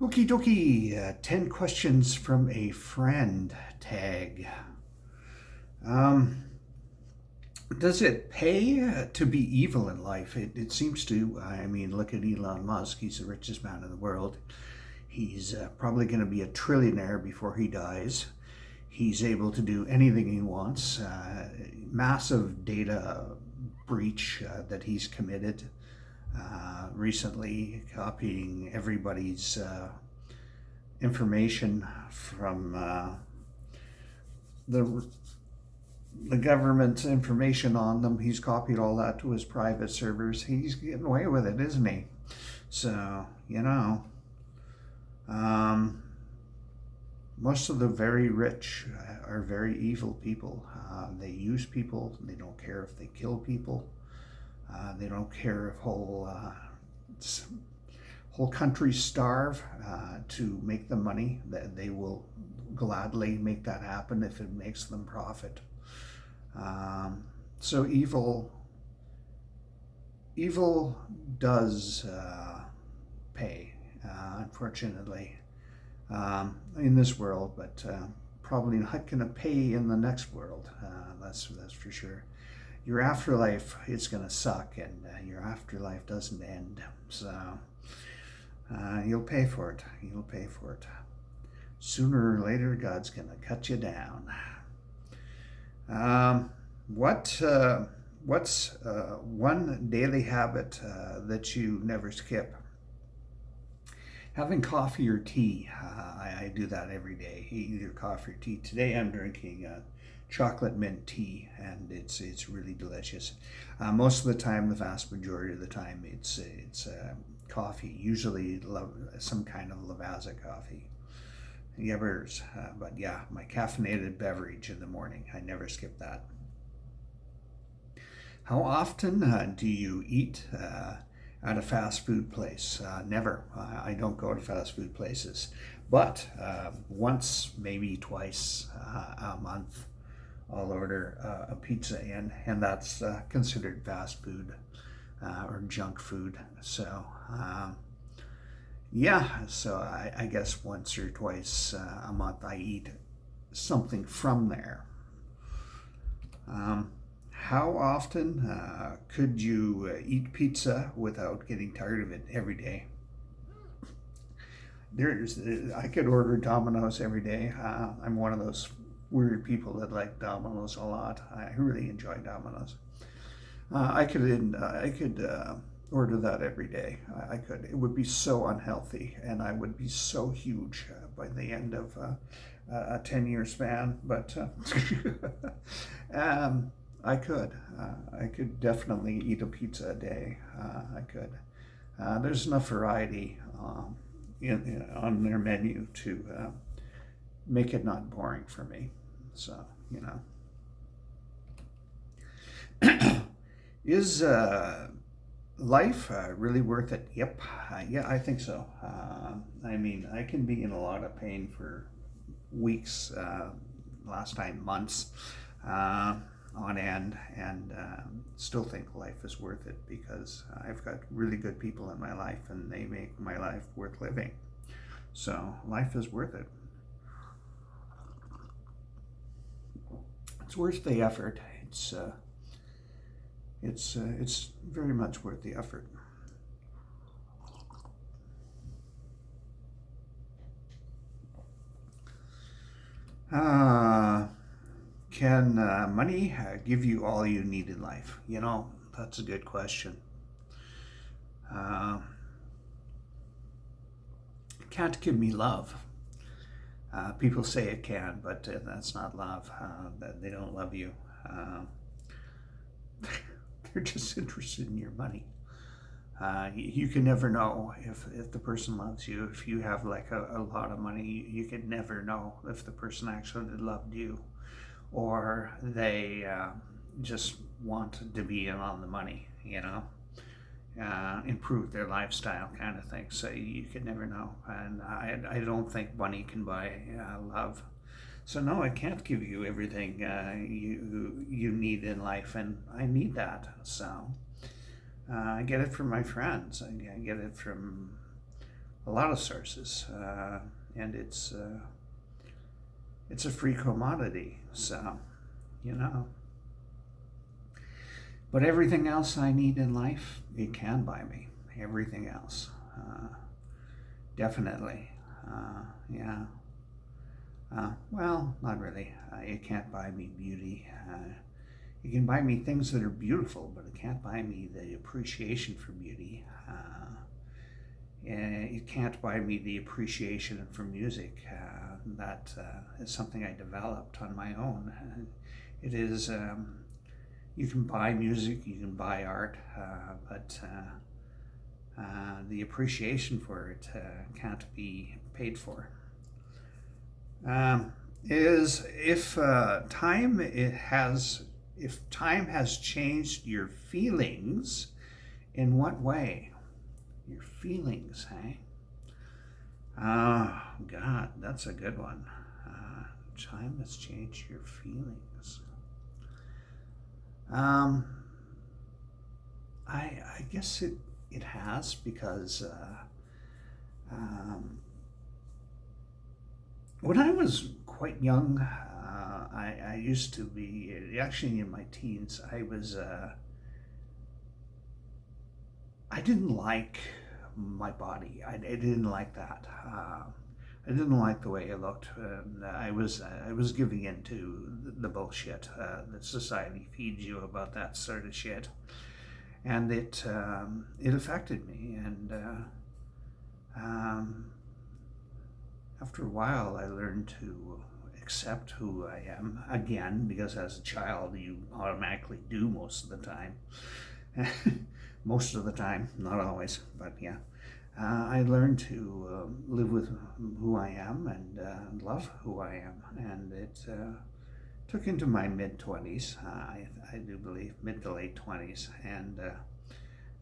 Okie dokie, 10 questions from a friend tag. Um, does it pay to be evil in life? It seems to. I mean, look at Elon Musk. He's the richest man in the world. He's probably going to be a trillionaire before he dies. He's able to do anything he wants. Massive data breach that he's committed recently, copying everybody's information from the the government's information on them. He's copied all that to his private servers. He's getting away with it, isn't he? So, most of the very rich are very evil people. They use people. They don't care if they kill people. They don't care if whole countries starve to make the money. That they will gladly make that happen if it makes them profit. So evil does pay, unfortunately, in this world, but probably not going to pay in the next world. That's for sure. Your afterlife is going to suck, and your afterlife doesn't end. So you'll pay for it. You'll pay for it. Sooner or later, God's going to cut you down. What's one daily habit that you never skip? Having coffee or tea. I do that every day. Either coffee or tea. Today I'm drinking chocolate mint tea, and it's really delicious. Most of the time, the vast majority of the time, it's coffee. Usually some kind of Lavazza coffee. Yubbers. But yeah, my caffeinated beverage in the morning. I never skip that. How often do you eat at a fast food place? Never. I don't go to fast food places. But once, maybe twice a month, I'll order a pizza in, and that's considered fast food or junk food. So yeah, so I guess once or twice a month I eat something from there. How often could you eat pizza without getting tired of it every day? I could order Domino's every day. I'm one of those weird people that like Domino's a lot. I really enjoy Domino's. I could order that every day. I could. It would be so unhealthy, and I would be so huge by the end of a 10-year span. But I could. I could definitely eat a pizza a day. I could. There's enough variety on their menu to make it not boring for me. So, Is life really worth it? Yep. Yeah, I think so. I mean, I can be in a lot of pain for weeks, last time months on end, and still think life is worth it because I've got really good people in my life and they make my life worth living. So life is worth it. It's worth the effort. It's very much worth the effort. Can money give you all you need in life? That's a good question. It can't give me love. People say it can, but that's not love. That they don't love you. They're just interested in your money. You can never know if the person loves you. If you have like a lot of money, you can never know if the person actually loved you, or they just want to be in on the money, improve their lifestyle kind of thing. So you can never know. And I don't think money can buy love. So no, I can't give you everything you need in life, and I need that. So I get it from my friends. I get it from a lot of sources, and it's a free commodity. So, you know. But everything else I need in life, it can buy me. Everything else, definitely, yeah. Well, not really. It can't buy me beauty. It can buy me things that are beautiful, but it can't buy me the appreciation for beauty. And it can't buy me the appreciation for music. That is something I developed on my own. It is, you can buy music, you can buy art, but the appreciation for it can't be paid for. Is if time has changed your feelings, in what way? Your feelings, hey? Oh, God, that's a good one. Time has changed your feelings. I guess it has, because when I was quite young, I used to be, actually in my teens, I didn't like my body. I didn't like that. I didn't like the way I looked. I was giving in to the bullshit that society feeds you about that sort of shit, and it affected me. And after a while, I learned to accept who I am again, because as a child, you automatically do most of the time. Most of the time, not always, but yeah. I learned to live with who I am and love who I am, and it took into my mid-20s, I do believe, mid to late 20s, and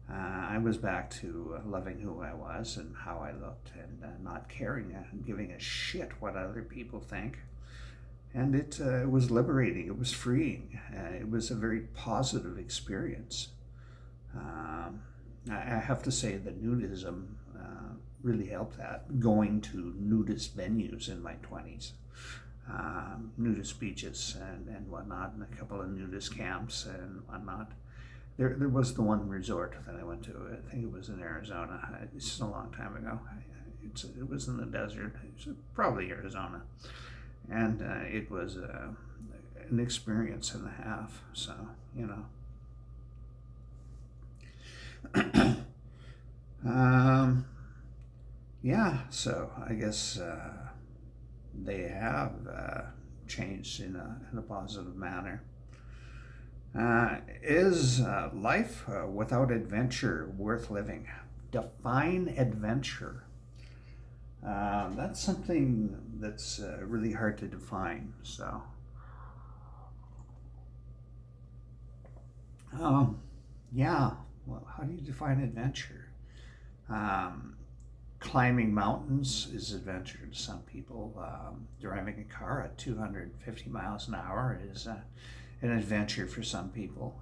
I was back to loving who I was and how I looked, and not caring and giving a shit what other people think. And it was liberating, it was freeing, it was a very positive experience. I have to say that nudism really helped that, going to nudist venues in my 20s, nudist beaches and whatnot, and a couple of nudist camps and whatnot. There was the one resort that I went to, I think it was in Arizona. It's a long time ago. It was in the desert. It was probably Arizona. And it was an experience and a half, so, you know. Yeah, so I guess they have changed in a positive manner. Is life without adventure worth living? Define adventure. That's something that's really hard to define. So, yeah. Well, how do you define adventure? Climbing mountains is adventure to some people. Driving a car at 250 miles an hour is an adventure for some people.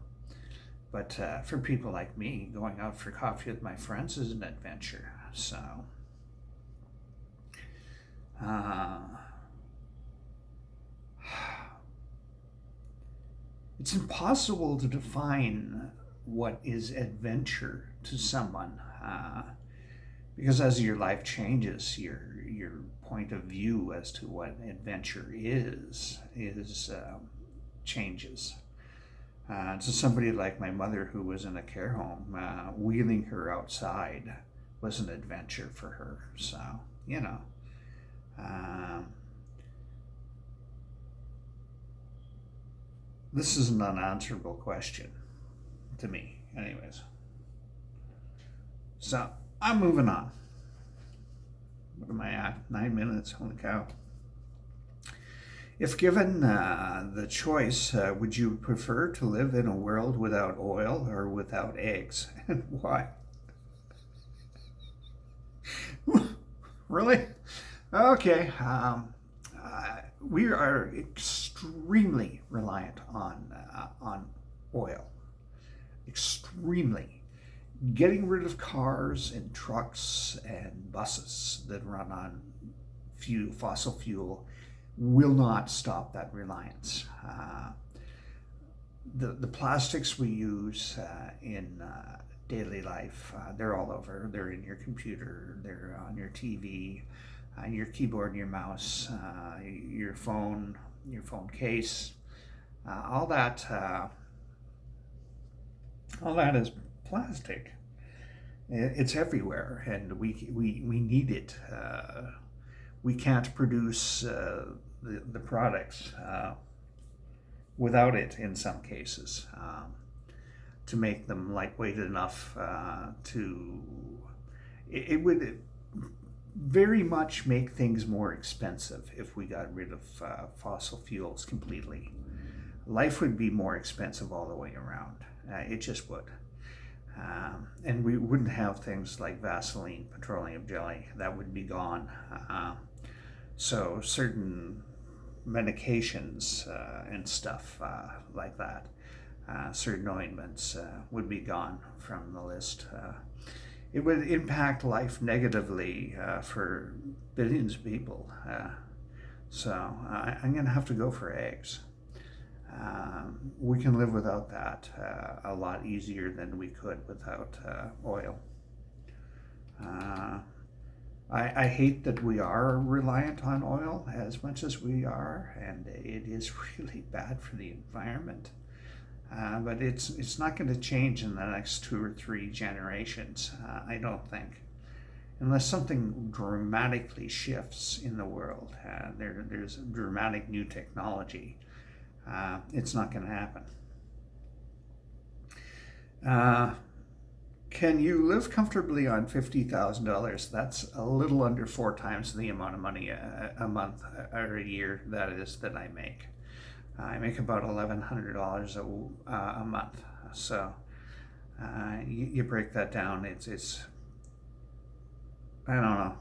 But for people like me, going out for coffee with my friends is an adventure. So, it's impossible to define what is adventure to someone, because as your life changes, your point of view as to what adventure is changes. To somebody like my mother, who was in a care home, wheeling her outside was an adventure for her. So, you know, this is an unanswerable question to me, anyways. So I'm moving on. What am I at? 9 minutes, holy cow. If given the choice, would you prefer to live in a world without oil or without eggs? And why? Really? Okay. We are extremely reliant on oil. Extremely. Getting rid of cars and trucks and buses that run on fossil fuel will not stop that reliance. The plastics we use in daily life, they're all over. They're in your computer, they're on your TV, your keyboard, your mouse, your phone case. All that is plastic. It's everywhere, and we need it. We can't produce the products without it in some cases, to make them lightweight enough it would very much make things more expensive if we got rid of fossil fuels completely. Life would be more expensive all the way around. It just would. And we wouldn't have things like Vaseline, petroleum jelly, that would be gone. So certain medications and stuff like that, certain ointments would be gone from the list. It would impact life negatively for billions of people. So I'm going to have to go for eggs. We can live without that a lot easier than we could without oil. I hate that we are reliant on oil as much as we are, and it is really bad for the environment. But it's not going to change in the next 2 or 3 generations, I don't think. Unless something dramatically shifts in the world, there's dramatic new technology. It's not going to happen. Can you live comfortably on $50,000? That's a little under 4 times the amount of money a month or a year that I make. I make about $1,100 a month. So you break that down, it's I don't know,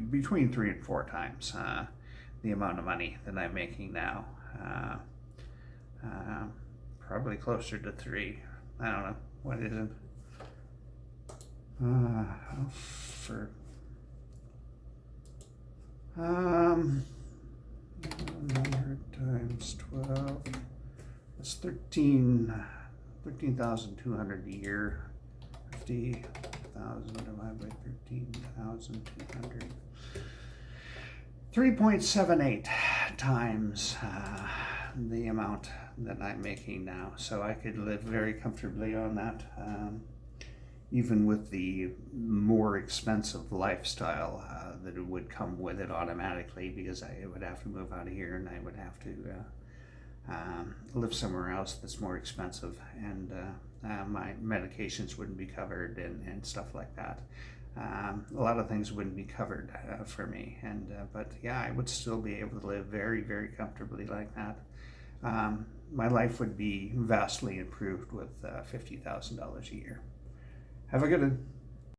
between 3 and 4 times the amount of money that I'm making now. Probably closer to 3. I don't know. What is it? For 100 times 12, that's 13,200 a year. 50,000 divided by 13,200. 3.78 times the amount that I'm making now. So I could live very comfortably on that, even with the more expensive lifestyle that it would come with it automatically, because I would have to move out of here and I would have to live somewhere else that's more expensive, and my medications wouldn't be covered and stuff like that. A lot of things wouldn't be covered for me, but yeah, I would still be able to live very, very comfortably like that. My life would be vastly improved with $50,000 a year. Have a good one.